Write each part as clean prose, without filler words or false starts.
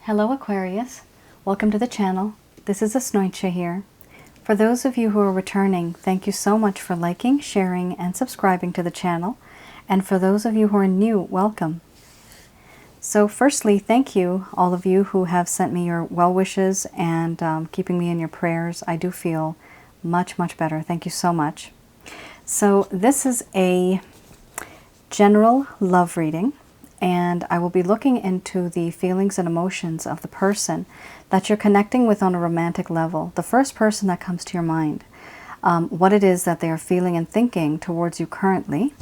Hello Aquarius, welcome to the channel. This is Asnointia here. For those of you who are returning, thank you so much for liking, sharing, and subscribing to the channel. And for those of you who are new, welcome. So firstly, thank you all of you who have sent me your well wishes and keeping me in your prayers. I do feel much better. Thank you so much. So this is a general love reading, and I will be looking into the feelings and emotions of the person that you're connecting with on a romantic level. The first person that comes to your mind, what it is that they are feeling and thinking towards you currently.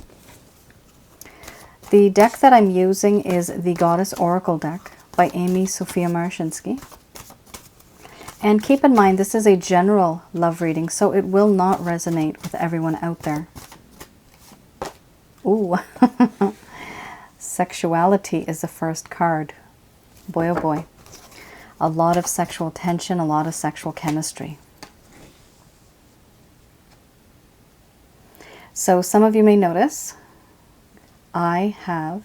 The deck that I'm using is the Goddess Oracle deck by Amy Sophia Marashinsky. And keep in mind, this is a general love reading, so it will not resonate with everyone out there. Ooh. Sexuality is the first card. Boy, oh boy. A lot of sexual tension, a lot of sexual chemistry. So some of you may notice I have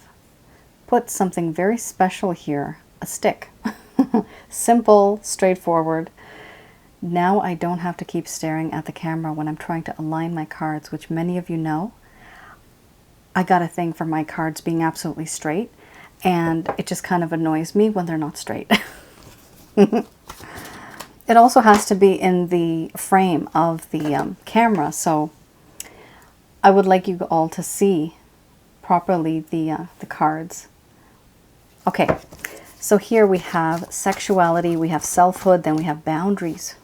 put something very special here, a stick. Simple, straightforward. Now I don't have to keep staring at the camera when I'm trying to align my cards, which many of you know. I got a thing for my cards being absolutely straight, and it just kind of annoys me when they're not straight. It also has to be in the frame of the camera, so I would like you all to see properly the cards. Okay, so here we have sexuality, we have selfhood, then we have boundaries.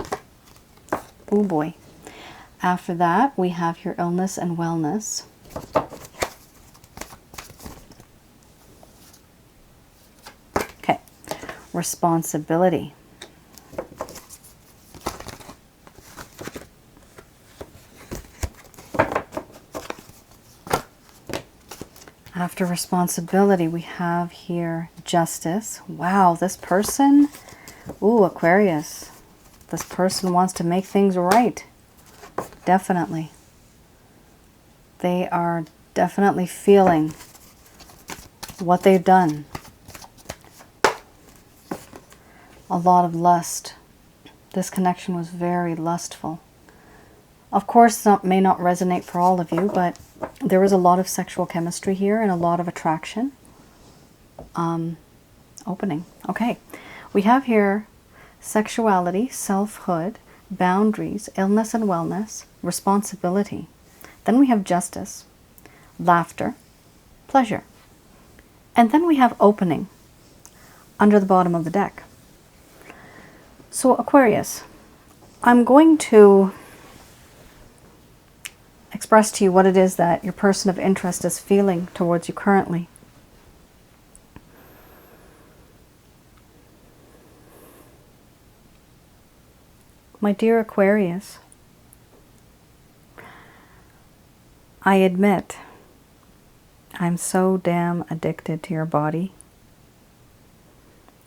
Oh boy. After that, we have your illness and wellness. Okay, responsibility. After responsibility, we have here justice. Wow, this person, ooh, Aquarius, this person wants to make things right. Definitely. They are definitely feeling what they've done. A lot of lust. This connection was very lustful. Of course, that may not resonate for all of you, but there was a lot of sexual chemistry here and a lot of attraction. Opening. Okay. We have here sexuality, selfhood, boundaries, illness and wellness, responsibility. Then we have justice, laughter, pleasure. And then we have opening under the bottom of the deck. So Aquarius, I'm going to express to you what it is that your person of interest is feeling towards you currently. My dear Aquarius, I admit I'm so damn addicted to your body.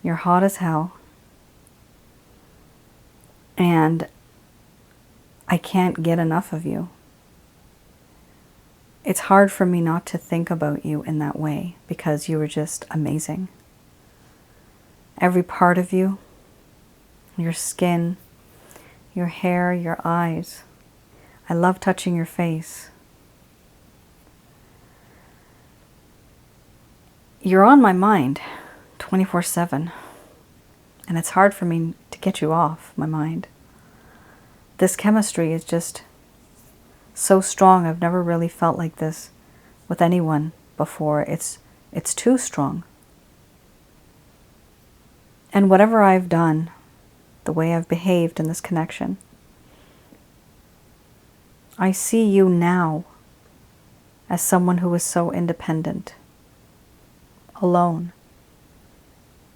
You're hot as hell. And I can't get enough of you. It's hard for me not to think about you in that way because you were just amazing. Every part of you, your skin, your hair, your eyes. I love touching your face. You're on my mind 24/7, and it's hard for me to get you off my mind. This chemistry is just so strong. I've never really felt like this with anyone before. It's too strong. And whatever I've done, the way I've behaved in this connection, I see you now as someone who is so independent, alone.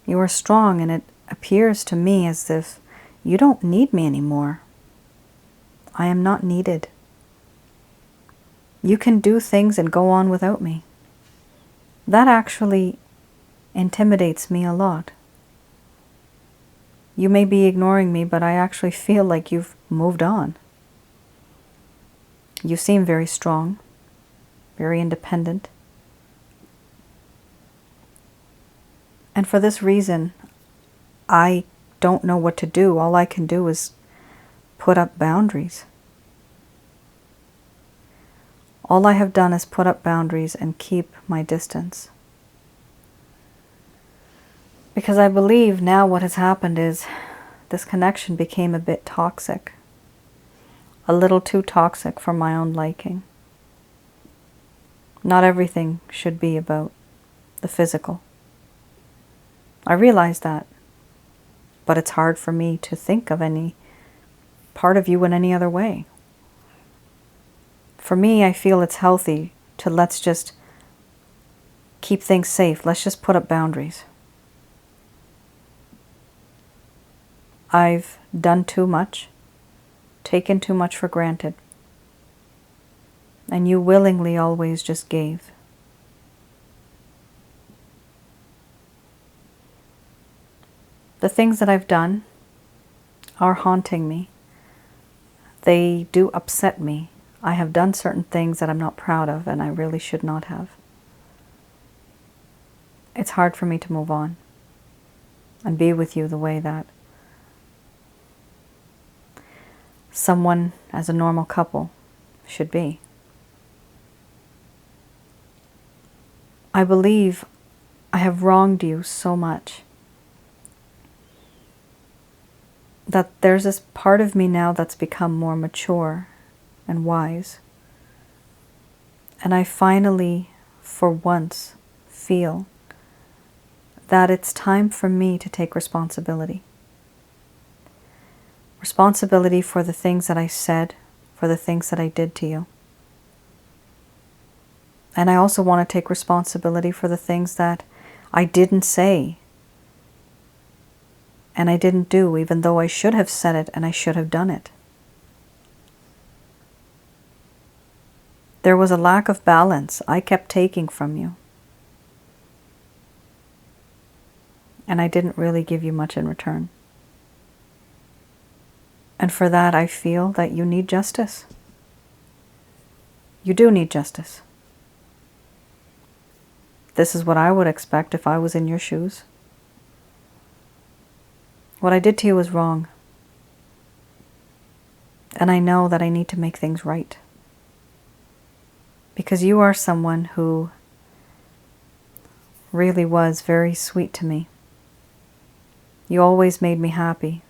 You are strong, and it appears to me as if you don't need me anymore. I am not needed. You can do things and go on without me. That actually intimidates me a lot. You may be ignoring me, but I actually feel like you've moved on. You seem very strong, very independent. And for this reason, I don't know what to do. All I can do is put up boundaries. All I have done is put up boundaries and keep my distance. Because I believe now what has happened is this connection became a bit toxic. A little too toxic for my own liking. Not everything should be about the physical. I realize that. But it's hard for me to think of any part of you in any other way. For me, I feel it's healthy to let's just keep things safe. Let's just put up boundaries. I've done too much, taken too much for granted, and you willingly always just gave. The things that I've done are haunting me. They do upset me. I have done certain things that I'm not proud of, and I really should not have. It's hard for me to move on and be with you the way that someone as a normal couple should be. I believe I have wronged you so much that there's this part of me now that's become more mature and wise. And I finally, for once, feel that it's time for me to take responsibility. Responsibility for the things that I said, for the things that I did to you. And I also want to take responsibility for the things that I didn't say and I didn't do, even though I should have said it and I should have done it. There was a lack of balance I kept taking from you. And I didn't really give you much in return. And for that, I feel that you need justice. You do need justice. This is what I would expect if I was in your shoes. What I did to you was wrong. And I know that I need to make things right. Because you are someone who really was very sweet to me. You always made me happy,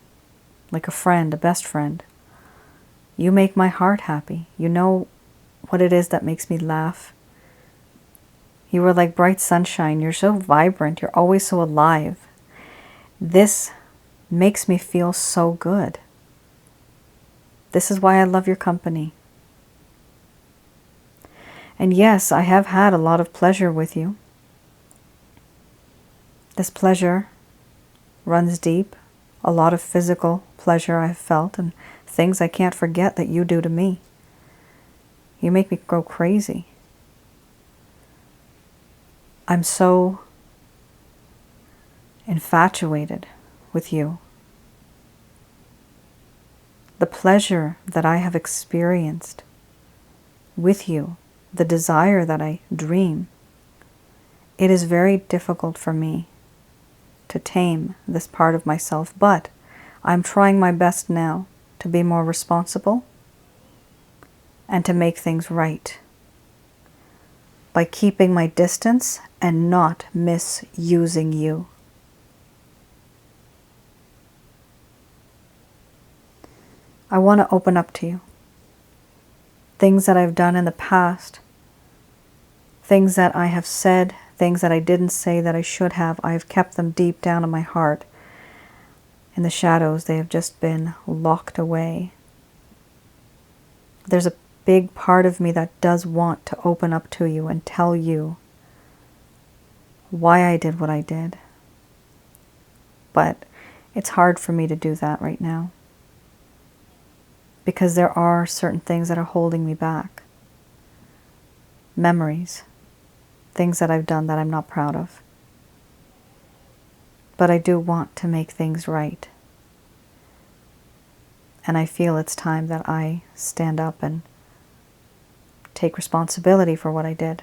like a friend, a best friend. You make my heart happy. You know what it is that makes me laugh. You were like bright sunshine. You're so vibrant. You're always so alive. This makes me feel so good. This is why I love your company. And yes, I have had a lot of pleasure with you. This pleasure runs deep. A lot of physical pleasure I have felt and things I can't forget that you do to me. You make me go crazy. I'm so infatuated with you. The pleasure that I have experienced with you, the desire that I dream, it is very difficult for me to tame this part of myself, but I'm trying my best now to be more responsible and to make things right by keeping my distance and not misusing you. I want to open up to you. Things that I've done in the past, things that I have said, things that I didn't say that I should have, I have kept them deep down in my heart. In the shadows, they have just been locked away. There's a big part of me that does want to open up to you and tell you why I did what I did. But it's hard for me to do that right now, because there are certain things that are holding me back. Memories, things that I've done that I'm not proud of. But I do want to make things right. And I feel it's time that I stand up and take responsibility for what I did.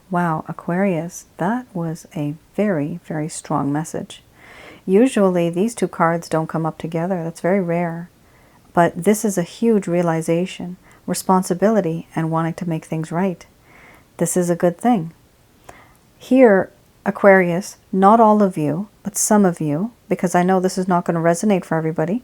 Wow, Aquarius, that was a very, very strong message. Usually these two cards don't come up together. That's very rare. But this is a huge realization, responsibility, and wanting to make things right. This is a good thing. Here, Aquarius, not all of you, but some of you, because I know this is not going to resonate for everybody,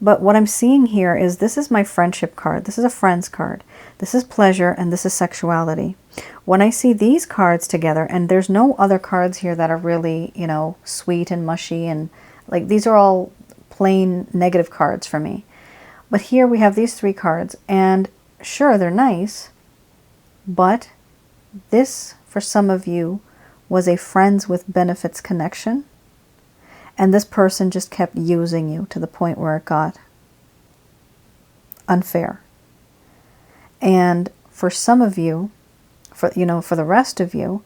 but what I'm seeing here is this is my friendship card. This is a friend's card. This is pleasure, and this is sexuality. When I see these cards together, and there's no other cards here that are really, you know, sweet and mushy, and like these are all plain negative cards for me. But here we have these three cards, and sure, they're nice, but this, for some of you, was a friends with benefits connection, and this person just kept using you to the point where it got unfair. And for some of you, for the rest of you,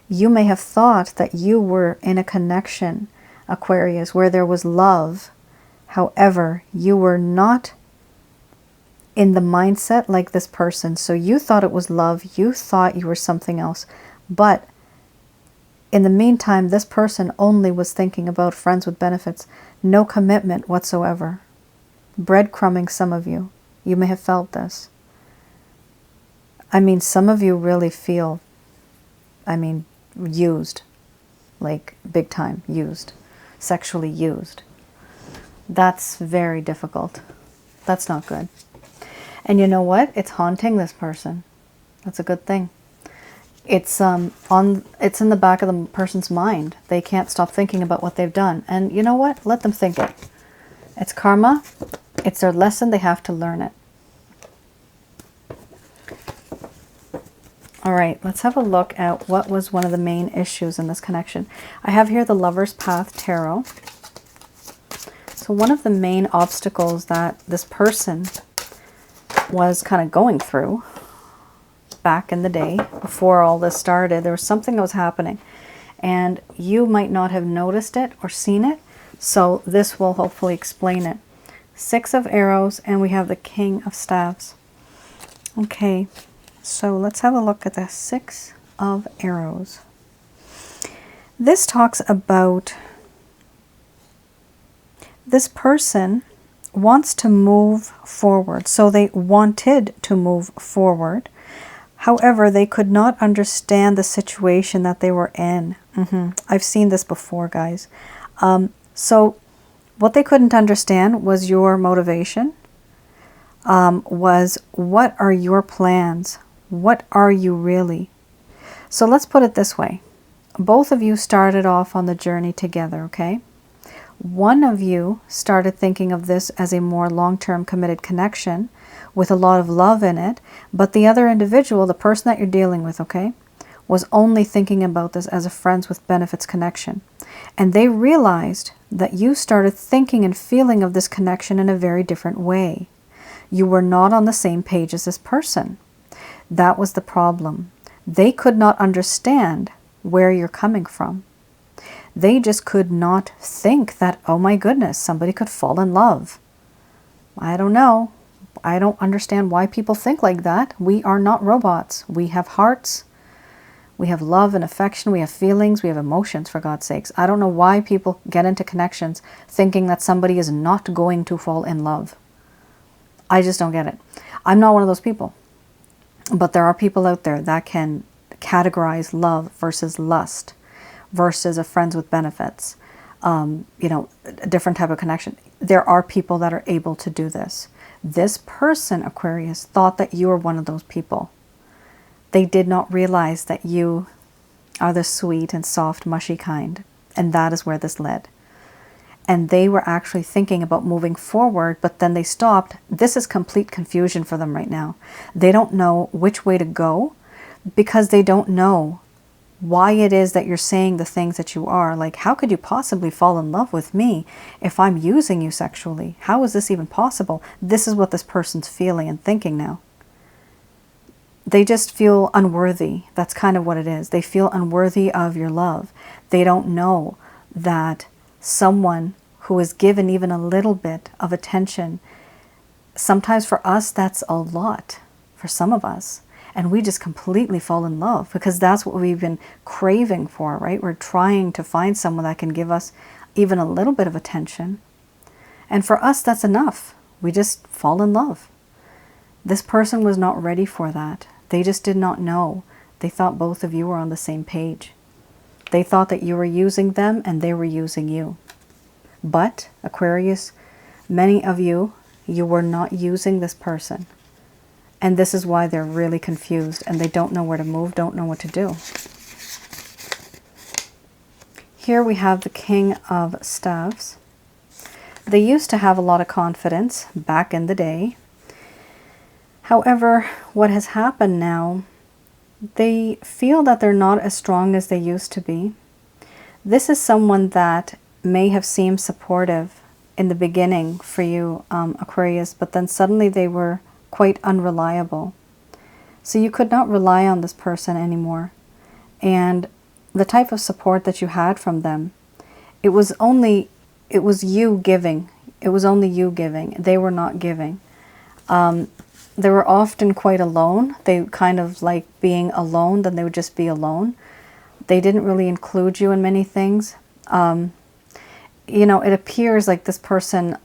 you may have thought that you were in a connection, Aquarius, where there was love. However, you were not in the mindset like this person. So you thought it was love. You thought you were something else. But in the meantime, this person only was thinking about friends with benefits. No commitment whatsoever. Breadcrumbing some of you. You may have felt this. I mean, some of you really feel, used. Like big time used. Sexually used. That's very difficult. That's not good. And you know what? It's haunting this person. That's a good thing. It's in the back of the person's mind. They can't stop thinking about what they've done. And you know what? Let them think it. It's karma. It's their lesson. They have to learn it. All right, let's have a look at what was one of the main issues in this connection. I have here the Lover's Path Tarot. So one of the main obstacles that this person was kind of going through back in the day, before all this started, there was something that was happening. And you might not have noticed it or seen it, so this will hopefully explain it. 6 of Arrows, and we have the King of Staves. Okay, so let's have a look at the 6 of Arrows. This talks about this person wants to move forward. So they wanted to move forward. However, they could not understand the situation that they were in. I've seen this before, guys. So what they couldn't understand was your motivation, was what are your plans? What are you really? So let's put it this way. Both of you started off on the journey together, okay? One of you started thinking of this as a more long-term committed connection with a lot of love in it, but the other individual, the person that you're dealing with, okay, was only thinking about this as a friends with benefits connection. And they realized that you started thinking and feeling of this connection in a very different way. You were not on the same page as this person. That was the problem. They could not understand where you're coming from. They just could not think that, oh my goodness, somebody could fall in love. I don't know. I don't understand why people think like that. We are not robots. We have hearts. We have love and affection. We have feelings. We have emotions, for God's sakes. I don't know why people get into connections thinking that somebody is not going to fall in love. I just don't get it. I'm not one of those people. But there are people out there that can categorize love versus lust versus a friends with benefits, a different type of connection. There are people that are able to do this. This person, Aquarius, thought that you were one of those people. They did not realize that you are the sweet and soft, mushy kind. And that is where this led. And they were actually thinking about moving forward, but then they stopped. This is complete confusion for them right now. They don't know which way to go because they don't know why it is that you're saying the things that you are. Like, how could you possibly fall in love with me if I'm using you sexually? How is this even possible? This is what this person's feeling and thinking now. They just feel unworthy. That's kind of what it is. They feel unworthy of your love. They don't know that someone who is given even a little bit of attention, sometimes for us, that's a lot for some of us. and we just completely fall in love, because that's what we've been craving for, right? We're trying to find someone that can give us even a little bit of attention. And for us, that's enough. We just fall in love. This person was not ready for that. They just did not know. They thought both of you were on the same page. They thought that you were using them and they were using you. But, Aquarius, many of you, you were not using this person. And this is why they're really confused and they don't know where to move, don't know what to do. Here we have the King of Staves. They used to have a lot of confidence back in the day. However, what has happened now, they feel that they're not as strong as they used to be. This is someone that may have seemed supportive in the beginning for you, Aquarius, but then suddenly they were quite unreliable. So you could not rely on this person anymore. And the type of support that you had from them, it was you giving. It was only you giving. They were not giving. They were often quite alone. They kind of like being alone, then they would just be alone. They didn't really include you in many things. You know, it appears like this person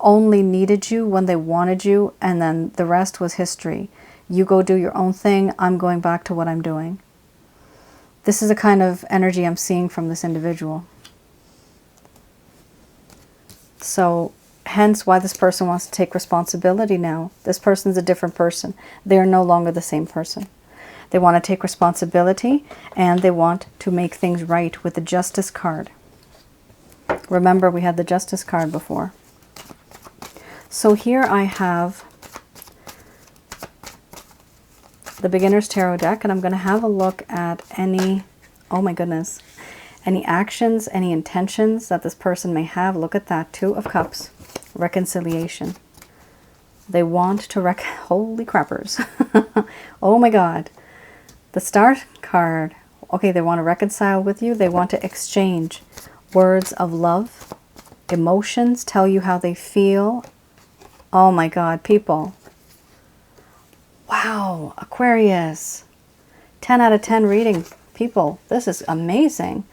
only needed you when they wanted you, and then the rest was history. You go do your own thing, I'm going back to what I'm doing. This is the kind of energy I'm seeing from this individual. So, hence why this person wants to take responsibility now. This person's a different person. They are no longer the same person. They want to take responsibility and they want to make things right with the Justice card. Remember, we had the Justice card before. So here I have the Beginner's Tarot deck, and I'm going to have a look at any, oh my goodness, any actions, any intentions that this person may have. Look at that, Two of Cups, reconciliation. They want to holy crappers. Oh my God. The Star card. Okay, they want to reconcile with you. They want to exchange words of love, emotions, tell you how they feel. Oh my God, people. Wow, Aquarius. 10 out of 10 reading, people. This is amazing.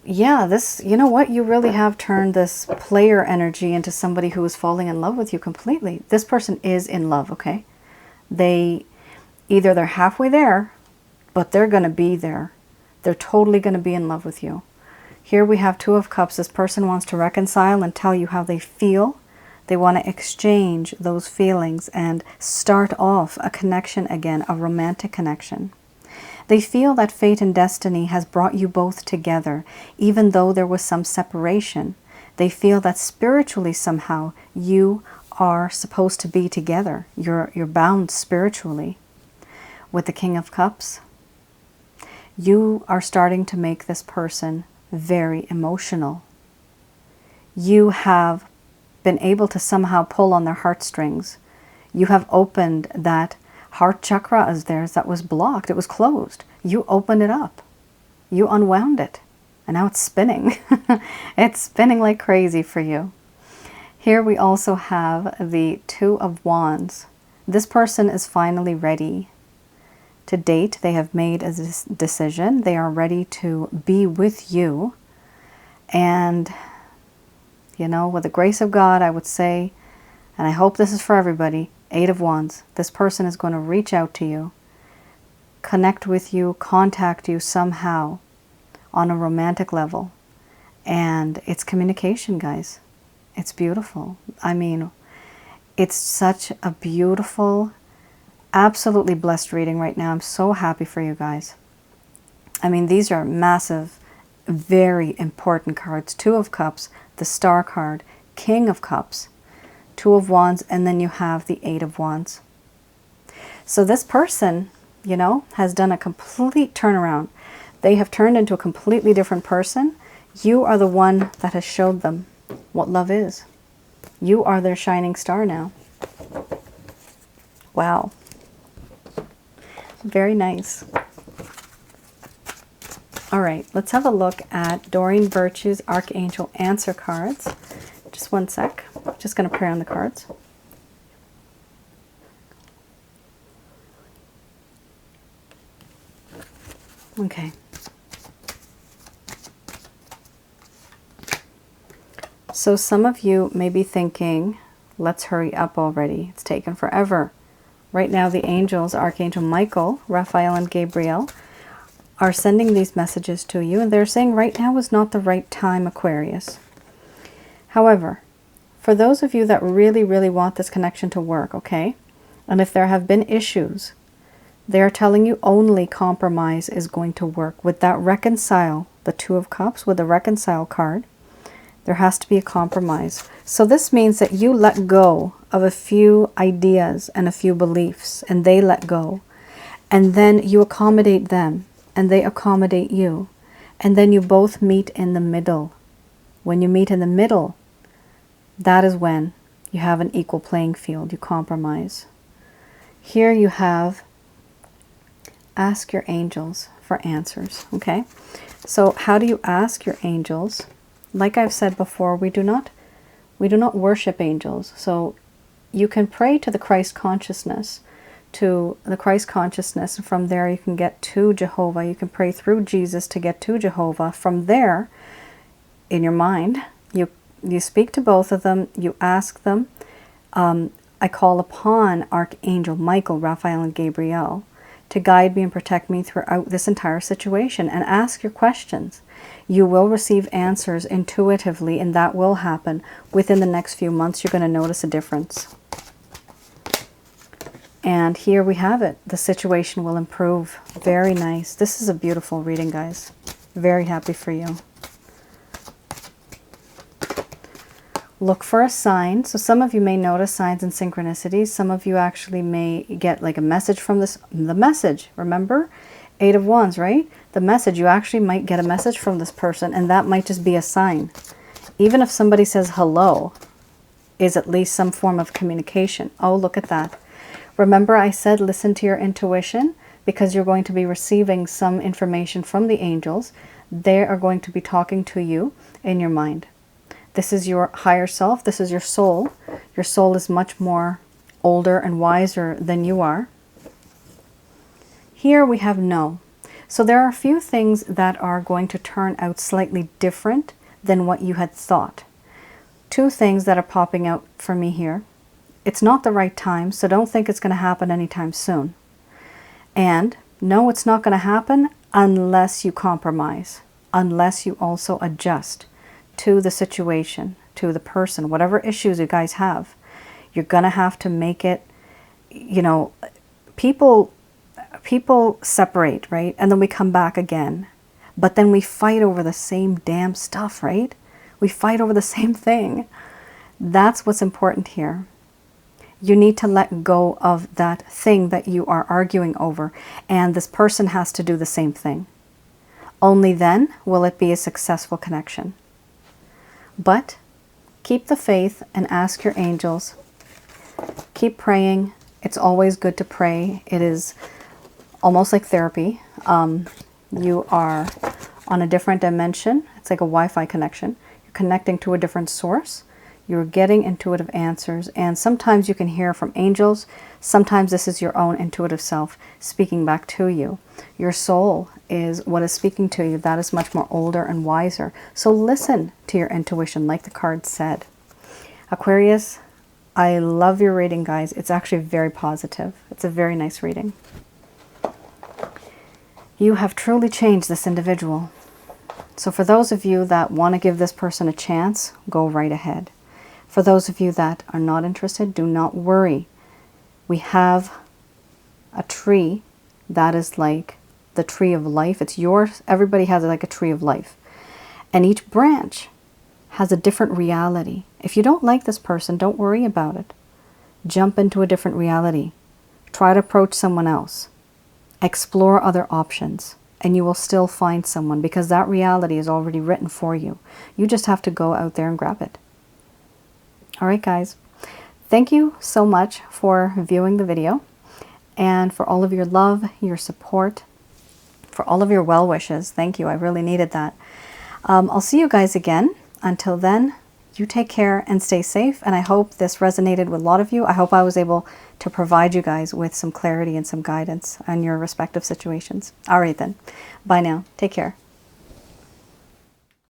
Yeah, this, you know what? You really have turned this player energy into somebody who is falling in love with you completely. This person is in love, okay? Either they're halfway there, but they're going to be there. They're totally going to be in love with you. Here we have Two of Cups. This person wants to reconcile and tell you how they feel. They want to exchange those feelings and start off a connection again, a romantic connection. They feel that fate and destiny has brought you both together, even though there was some separation. They feel that spiritually somehow you are supposed to be together. You're bound spiritually. With the King of Cups, you are starting to make this person very emotional. You have been able to somehow pull on their heartstrings. You have opened that heart chakra as theirs that was blocked. It was closed. You opened it up. You unwound it. And now it's spinning. It's spinning like crazy for you. Here we also have the Two of Wands. This person is finally ready to date. They have made a decision. They are ready to be with you. And, you know, with the grace of God, I would say, and I hope this is for everybody, Eight of Wands. This person is going to reach out to you, connect with you, contact you somehow on a romantic level. And it's communication, guys. It's beautiful. I mean, it's such a beautiful, absolutely blessed reading right now. I'm so happy for you guys. I mean, these are massive, very important cards. Two of Cups, the Star card, King of Cups, Two of Wands, and then you have the Eight of Wands. So this person, you know, has done a complete turnaround. They have turned into a completely different person. You are the one that has showed them what love is. You are their shining star now. Wow. Very nice. All right, let's have a look at Doreen Virtue's Archangel Answer cards. Just one sec. Just going to pray on the cards. Okay. So some of you may be thinking, let's hurry up already. It's taken forever. Right now, the angels, Archangel Michael, Raphael, and Gabriel, are sending these messages to you. And they're saying right now is not the right time, Aquarius. However, for those of you that really, really want this connection to work, okay? And if there have been issues, they're telling you only compromise is going to work. With that reconcile, the Two of Cups, with the reconcile card, there has to be a compromise. So this means that you let go of a few ideas and a few beliefs, and they let go. And then you accommodate them, and they accommodate you. And then you both meet in the middle. When you meet in the middle, that is when you have an equal playing field. You compromise. Here you have, ask your angels for answers, okay? So how do you ask your angels? Like I've said before, we do not worship angels. So you can pray to the Christ consciousness, and from there you can get to Jehovah. You can pray through Jesus to get to Jehovah. From there, in your mind, you speak to both of them, you ask them. I call upon Archangel Michael, Raphael, and Gabriel to guide me and protect me throughout this entire situation, and ask your questions. You will receive answers intuitively, and that will happen within the next few months. You're going to notice a difference. And here we have it. The situation will improve. Very nice. This is a beautiful reading, guys. Very happy for you. Look for a sign. So some of you may notice signs and synchronicities. Some of you actually may get like a message from this. The message, remember? 8 of Wands, right? The message, you actually might get a message from this person, and that might just be a sign. Even if somebody says hello, is at least some form of communication. Oh, look at that. Remember I said listen to your intuition, because you're going to be receiving some information from the angels. They are going to be talking to you in your mind. This is your higher self. This is your soul. Your soul is much more older and wiser than you are. Here we have no. So there are a few things that are going to turn out slightly different than what you had thought. 2 things that are popping out for me here. It's not the right time, so don't think it's going to happen anytime soon. And no, it's not going to happen unless you compromise, unless you also adjust to the situation, to the person, whatever issues you guys have. You're going to have to make it, you know, people separate, right? And then we come back again. But then we fight over the same damn stuff, right? We fight over the same thing. That's what's important here. You need to let go of that thing that you are arguing over, and this person has to do the same thing. Only then will it be a successful connection. But keep the faith and ask your angels. Keep praying. It's always good to pray. It is almost like therapy. You are on a different dimension. It's like a Wi-Fi connection. You're connecting to a different source. You're getting intuitive answers. And sometimes you can hear from angels. Sometimes this is your own intuitive self speaking back to you. Your soul is what is speaking to you. That is much more older and wiser. So listen to your intuition, like the card said. Aquarius, I love your reading, guys. It's actually very positive. It's a very nice reading. You have truly changed this individual. So for those of you that want to give this person a chance, go right ahead. For those of you that are not interested, do not worry. We have a tree that is like the tree of life. It's yours. Everybody has like a tree of life. And each branch has a different reality. If you don't like this person, don't worry about it. Jump into a different reality. Try to approach someone else. Explore other options, and you will still find someone, because that reality is already written for you. You just have to go out there and grab it. All right, guys. Thank you so much for viewing the video, and for all of your love, your support, for all of your well wishes. Thank you. I really needed that. I'll see you guys again. Until then, You take care and stay safe, and I hope this resonated with a lot of you. I hope I was able to provide you guys with some clarity and some guidance on your respective situations. All right then. Bye now. Take care.